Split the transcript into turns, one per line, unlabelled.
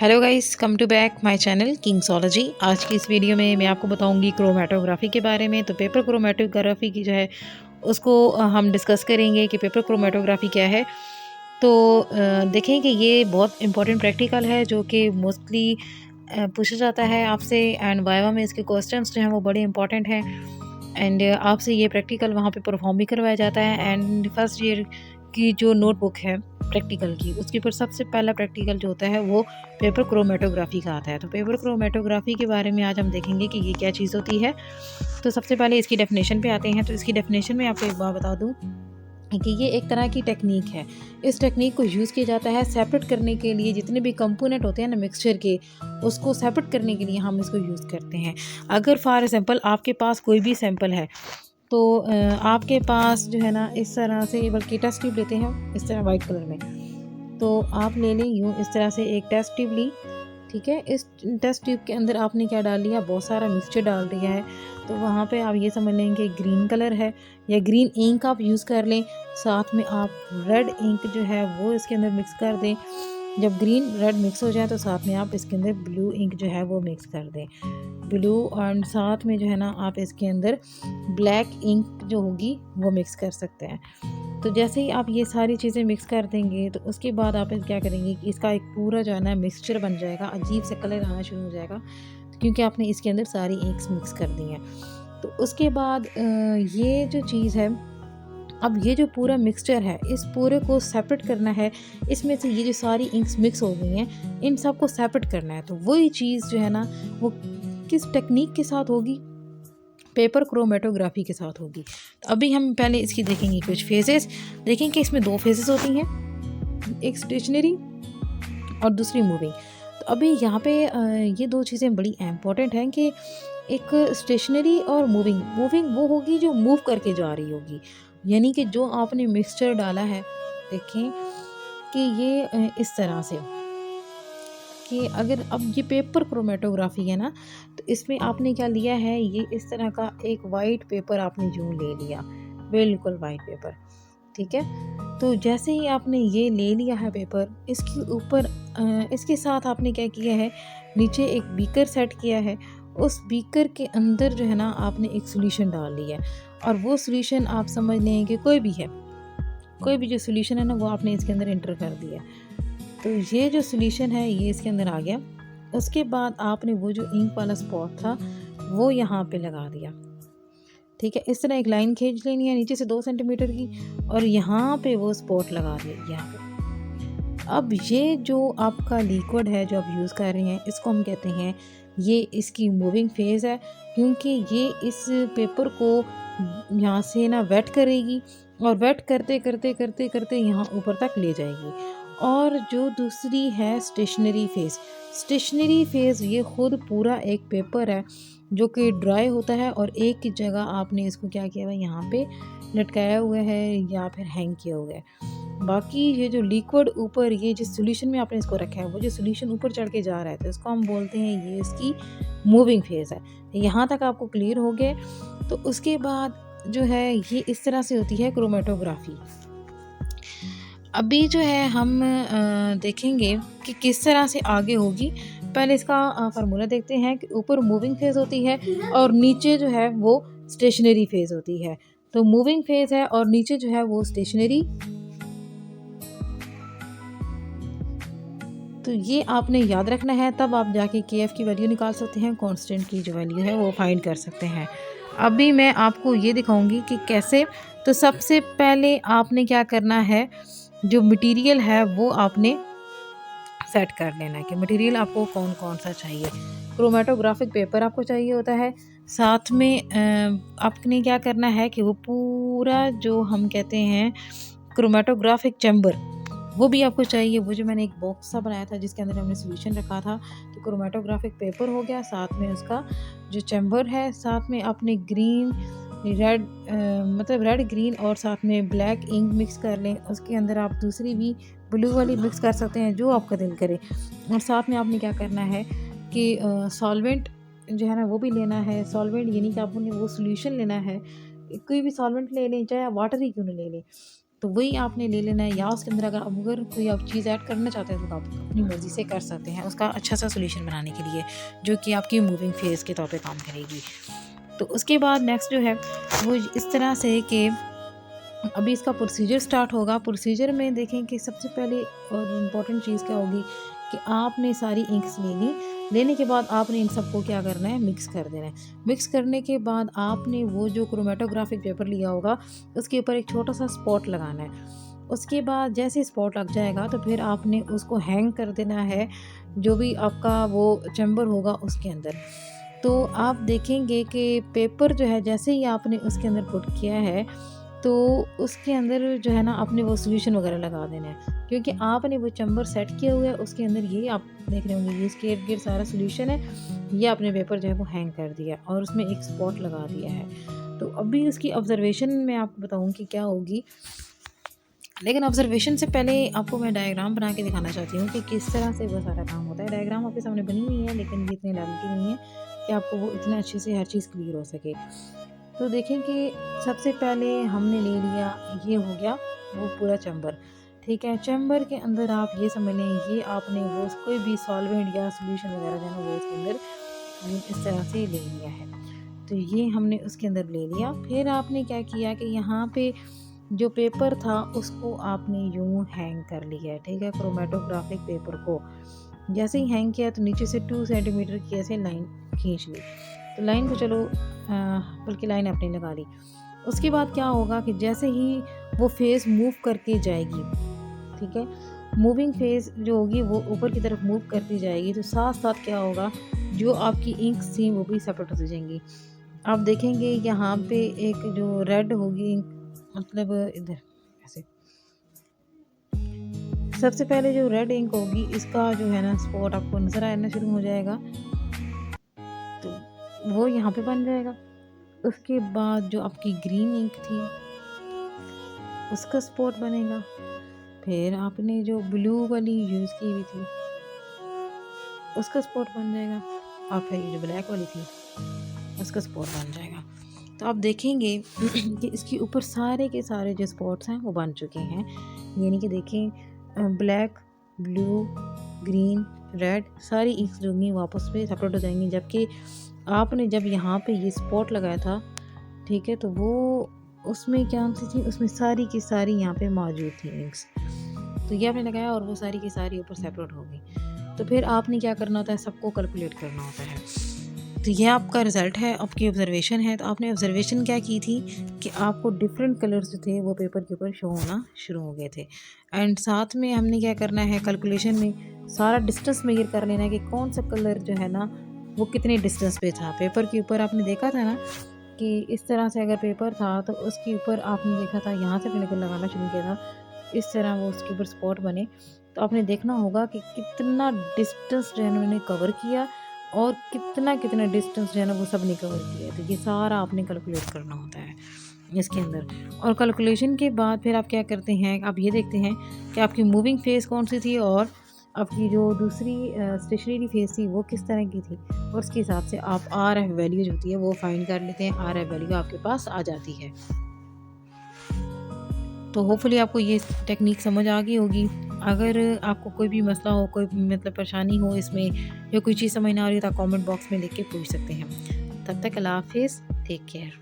Hello guys, come to back my channel Kingsology. आज की इस वीडियो में मैं आपको बताऊंगी क्रोमेटोग्राफी के बारे में। तो पेपर क्रोमेटोग्राफी की जो है उसको हम डिस्कस करेंगे कि पेपर क्रोमेटोग्राफी क्या है। तो देखें कि ये बहुत इंपॉर्टेंट प्रैक्टिकल है जो कि मोस्टली पूछा जाता है आपसे, एंड वाइवा में इसके क्वेश्चंस जो हैं वो बड़े इंपॉर्टेंट हैं। एंड आपसे ये प्रैक्टिकल वहाँ पे परफॉर्म भी करवाया जाता है। एंड फर्स्ट ईयर की जो नोटबुक है प्रैक्टिकल की, उसके ऊपर सबसे पहला प्रैक्टिकल जो होता है वो पेपर क्रोमेटोग्राफी का आता है। तो पेपर क्रोमेटोग्राफी के बारे में आज हम देखेंगे कि ये क्या चीज़ होती है। तो सबसे पहले इसकी डेफिनेशन पे आते हैं। तो इसकी डेफिनेशन में आपको एक बात बता दूँ कि ये एक तरह की टेक्निक है। इस टेक्निक को यूज़ किया जाता है सेपरेट करने के लिए, जितने भी कंपोनेंट होते हैं ना मिक्सचर के, उसको सेपरेट करने के लिए हम इसको यूज़ करते हैं। अगर फॉर एग्जांपल आपके पास कोई भी सैंपल है तो आपके पास जो है ना इस तरह से, बल्कि टेस्ट ट्यूब लेते हैं इस तरह वाइट कलर में, तो आप ले लें यूँ इस तरह से एक टेस्ट ट्यूब ली। ठीक है, इस टेस्ट ट्यूब के अंदर आपने क्या डाल दिया, बहुत सारा मिक्सचर डाल दिया है। तो वहाँ पे आप ये समझ लें कि ग्रीन कलर है या ग्रीन इंक आप यूज़ कर लें। साथ में आप रेड इंक जो है वो इसके अंदर मिक्स कर दें। जब ग्रीन रेड मिक्स हो जाए तो साथ में आप इसके अंदर ब्लू इंक जो है वो मिक्स कर दें, ब्लू। और साथ में जो है ना आप इसके अंदर ब्लैक इंक जो होगी वो मिक्स कर सकते हैं। तो जैसे ही आप ये सारी चीज़ें मिक्स कर देंगे तो उसके बाद आप क्या करेंगे कि इसका एक पूरा जो है ना मिक्सचर बन जाएगा, अजीब से कलर आना शुरू हो जाएगा क्योंकि आपने इसके अंदर सारी इंक्स मिक्स कर दी हैं। तो उसके बाद ये जो चीज़ है, अब ये जो पूरा मिक्सचर है इस पूरे को सेपरेट करना है। इसमें से ये जो सारी इंक्स मिक्स हो गई हैं इन सब को सेपरेट करना है। तो वही चीज़ जो है ना वो किस टेक्निक के साथ होगी, पेपर क्रोमेटोग्राफी के साथ होगी। तो अभी हम पहले इसकी देखेंगे कुछ फेजेस। देखें कि इसमें दो फेजेस होती हैं, एक स्टेशनरी और दूसरी मूविंग। तो अभी यहाँ पे ये दो चीज़ें बड़ी इंपॉर्टेंट हैं कि एक स्टेशनरी और मूविंग। मूविंग वो होगी जो मूव करके जा रही होगी, यानी कि जो आपने मिक्सचर डाला है, देखें कि ये इस तरह से कि अगर अब ये पेपर क्रोमेटोग्राफी है ना, तो इसमें आपने क्या लिया है, ये इस तरह का एक वाइट पेपर आपने यूँ ले लिया, बिल्कुल वाइट पेपर। ठीक है, तो जैसे ही आपने ये ले लिया है पेपर, इसके ऊपर इसके साथ आपने क्या किया है, नीचे एक बीकर सेट किया है। उस बीकर के अंदर जो है ना आपने एक सॉल्यूशन डाल लिया है, और वो सॉल्यूशन आप समझ लें कि कोई भी है, कोई भी जो सॉल्यूशन है ना वो आपने इसके अंदर एंटर कर दिया। तो ये जो सॉल्यूशन है ये इसके अंदर आ गया। उसके बाद आपने वो जो इंक वाला स्पॉट था वो यहाँ पे लगा दिया। ठीक है, इस तरह एक लाइन खींच लेनी है नीचे से 2 सेंटीमीटर की, और यहाँ पे वो स्पॉट लगा दिया यहाँ पे। अब ये जो आपका लिक्विड है जो आप यूज़ कर रहे हैं, इसको हम कहते हैं, ये इसकी मूविंग फेज़ है, क्योंकि ये इस पेपर को यहाँ से ना वेट करेगी, और वेट करते करते करते करते यहाँ ऊपर तक ले जाएगी। और जो दूसरी है स्टेशनरी फेज़, स्टेशनरी फेज़ ये खुद पूरा एक पेपर है जो कि ड्राई होता है, और एक ही जगह आपने इसको क्या किया हुआ है, यहाँ पे लटकाया हुआ है या फिर हैंग किया हुआ है। बाकी ये जो लिक्विड ऊपर, ये जिस सॉल्यूशन में आपने इसको रखा है, वो जो सॉल्यूशन ऊपर चढ़ के जा रहा है, तो इसको हम बोलते हैं ये इसकी मूविंग फेज़ है। यहाँ तक आपको क्लियर हो गए। तो उसके बाद जो है ये इस तरह से होती है क्रोमेटोग्राफी। अभी जो है हम देखेंगे कि किस तरह से आगे होगी। पहले इसका फार्मूला देखते हैं कि ऊपर मूविंग फेज़ होती है और नीचे जो है वो स्टेशनरी फेज़ होती है। तो मूविंग फेज़ है और नीचे जो है वो स्टेशनरी। तो ये आपने याद रखना है, तब आप जाके KF की वैल्यू निकाल सकते हैं, कांस्टेंट की जो वैल्यू है वो फाइंड कर सकते हैं। अभी मैं आपको ये दिखाऊंगी कि कैसे। तो सबसे पहले आपने क्या करना है, जो मटेरियल है वो आपने सेट कर लेना है कि मटेरियल आपको कौन कौन सा चाहिए। क्रोमेटोग्राफिक पेपर आपको चाहिए होता है, साथ में आपने क्या करना है कि वो पूरा जो हम कहते हैं क्रोमेटोग्राफिक चैम्बर, वो भी आपको चाहिए। वो जो मैंने एक बॉक्स सा बनाया था जिसके अंदर हमने सॉल्यूशन रखा था, तो क्रोमेटोग्राफिक पेपर हो गया, साथ में उसका जो चैम्बर है, साथ में आपने ग्रीन रेड मतलब रेड ग्रीन और साथ में ब्लैक इंक मिक्स कर लें। उसके अंदर आप दूसरी भी ब्लू वाली मिक्स कर सकते हैं, जो आपका दिल करे। और साथ में आपने क्या करना है कि सॉल्वेंट जो है ना वो भी लेना है। सॉल्वेंट यानी कि आपने वो सॉल्यूशन लेना है, कोई भी सॉल्वेंट ले लें, चाहे आप वाटर ही क्यों ना ले लें। तो वही आपने ले लेना है, या उसके अंदर अगर कोई आप चीज़ ऐड करना चाहते हैं तो आप अपनी मर्ज़ी से कर सकते हैं उसका अच्छा सा सॉल्यूशन बनाने के लिए, जो कि आपकी मूविंग फेस के तौर पे काम करेगी। तो उसके बाद नेक्स्ट जो है वो इस तरह से कि अभी इसका प्रोसीजर स्टार्ट होगा। प्रोसीजर में देखें कि सबसे पहले और इम्पॉर्टेंट चीज़ क्या होगी कि आपने सारी इंक्स ले ली। लेने के बाद आपने इन सबको क्या करना है, मिक्स कर देना है। मिक्स करने के बाद आपने वो जो क्रोमेटोग्राफिक पेपर लिया होगा उसके ऊपर एक छोटा सा स्पॉट लगाना है। उसके बाद जैसे स्पॉट लग जाएगा तो फिर आपने उसको हैंग कर देना है, जो भी आपका वो चैम्बर होगा उसके अंदर। तो आप देखेंगे कि पेपर जो है जैसे ही आपने उसके अंदर पुट किया है तो उसके अंदर जो है ना आपने वो सॉल्यूशन वगैरह लगा देना है, क्योंकि आपने वो चैम्बर सेट किया हुआ है उसके अंदर। ये आप देख रहे होंगे, ये इसके इर्द गिर्द सारा सॉल्यूशन है। ये आपने पेपर जो है वो हैंग कर दिया और उसमें एक स्पॉट लगा दिया है। तो अभी उसकी ऑब्जर्वेशन मैं आपको बताऊँ कि क्या होगी, लेकिन ऑब्जर्वेशन से पहले आपको मैं डायग्राम बना के दिखाना चाहती हूँ कि किस तरह से वो सारा काम होता है। डायग्राम आपके सामने बनी हुई है, लेकिन ये इतने लेवल की नहीं है कि आपको वो इतना अच्छे से हर चीज़ क्लियर हो सके। तो देखें कि सबसे पहले हमने ले लिया, ये हो गया वो पूरा चैम्बर, ठीक है। चैम्बर के अंदर आप ये समझ लें, ये आपने वो कोई भी सॉल्वेंट या सॉल्यूशन वगैरह जो है वो इसके अंदर इस तरह से ले लिया है। तो ये हमने उसके अंदर ले लिया। फिर आपने क्या किया कि यहाँ पे जो पेपर था उसको आपने यूँ हैंग कर लिया है, ठीक है। क्रोमेटोग्राफिक पेपर को जैसे ही हैंग किया तो नीचे से 2 सेंटीमीटर की ऐसे लाइन खींच ली। तो लाइन को चलो बल्कि लाइन आपने लगा ली। उसके बाद क्या होगा कि जैसे ही वो फेस मूव करके जाएगी, ठीक है, मूविंग फेस जो होगी वो ऊपर की तरफ मूव करती जाएगी, तो साथ साथ क्या होगा, जो आपकी इंक्स थी वो भी सेपरेट होती जाएंगी। आप देखेंगे यहाँ पे एक जो रेड होगी इंक, मतलब इधर ऐसे, सबसे पहले जो रेड इंक होगी इसका जो है ना स्पॉट आपको नज़र आना शुरू हो जाएगा, तो वो यहाँ पे बन जाएगा। उसके बाद जो आपकी ग्रीन इंक थी उसका स्पॉट बनेगा। फिर आपने जो ब्लू वाली यूज़ की हुई थी उसका स्पॉट बन जाएगा, और फिर ये जो ब्लैक वाली थी उसका स्पॉट बन जाएगा। तो आप देखेंगे कि इसके ऊपर सारे के सारे जो स्पॉट्स हैं वो बन चुके हैं। यानी कि देखें, ब्लैक, ब्लू, ग्रीन, रेड सारी इंक्स जो होंगी वापस पे सेपरेट हो जाएंगी, जबकि आपने जब यहाँ पे ये स्पॉट लगाया था, ठीक है, तो वो उसमें क्या सी थी, उसमें सारी की सारी यहाँ पे मौजूद थी इंक्स। तो ये आपने लगाया और वो सारी की सारी ऊपर सेपरेट हो गई। तो फिर आपने क्या करना होता है, सबको कैलकुलेट करना होता है। तो ये आपका रिज़ल्ट है, आपकी ऑब्जर्वेशन है। तो आपने ऑब्जर्वेशन क्या की थी कि आपको डिफरेंट कलर्स जो थे वो पेपर के ऊपर शो होना शुरू हो गए थे। एंड साथ में हमने क्या करना है, कैलकुलेशन में सारा डिस्टेंस मेजर कर लेना है कि कौन सा कलर जो है ना वो कितने डिस्टेंस पे था पेपर के ऊपर। आपने देखा था ना कि इस तरह से अगर पेपर था तो उसके ऊपर आपने देखा था, यहाँ से अपने लगाना शुरू किया था, इस तरह वो उसके ऊपर स्पॉट बने। तो आपने देखना होगा कि कितना डिस्टेंस जो है उन्होंने कवर किया और कितना कितना डिस्टेंस जो है ना वो सब ने कवर किया। तो ये सारा आपने कैलकुलेट करना होता है इसके अंदर। और कैलकुलेशन के बाद फिर आप क्या करते हैं, आप ये देखते हैं कि आपकी मूविंग फेस कौन सी थी और आपकी जो दूसरी स्टेशनरी फेस थी वो किस तरह की थी, और उसके हिसाब से आप RF वैल्यू जो होती है वो फाइंड कर लेते हैं। RF वैल्यू आपके पास आ जाती है। तो होपफुली आपको ये टेक्निक समझ आ गई होगी। अगर आपको कोई भी मसला हो, कोई मतलब परेशानी हो इसमें, या कोई चीज़ समझ ना आ रही, तो आप कमेंट बॉक्स में लिख के पूछ सकते हैं। तब तक अल्लाह हाफिज़, टेक केयर।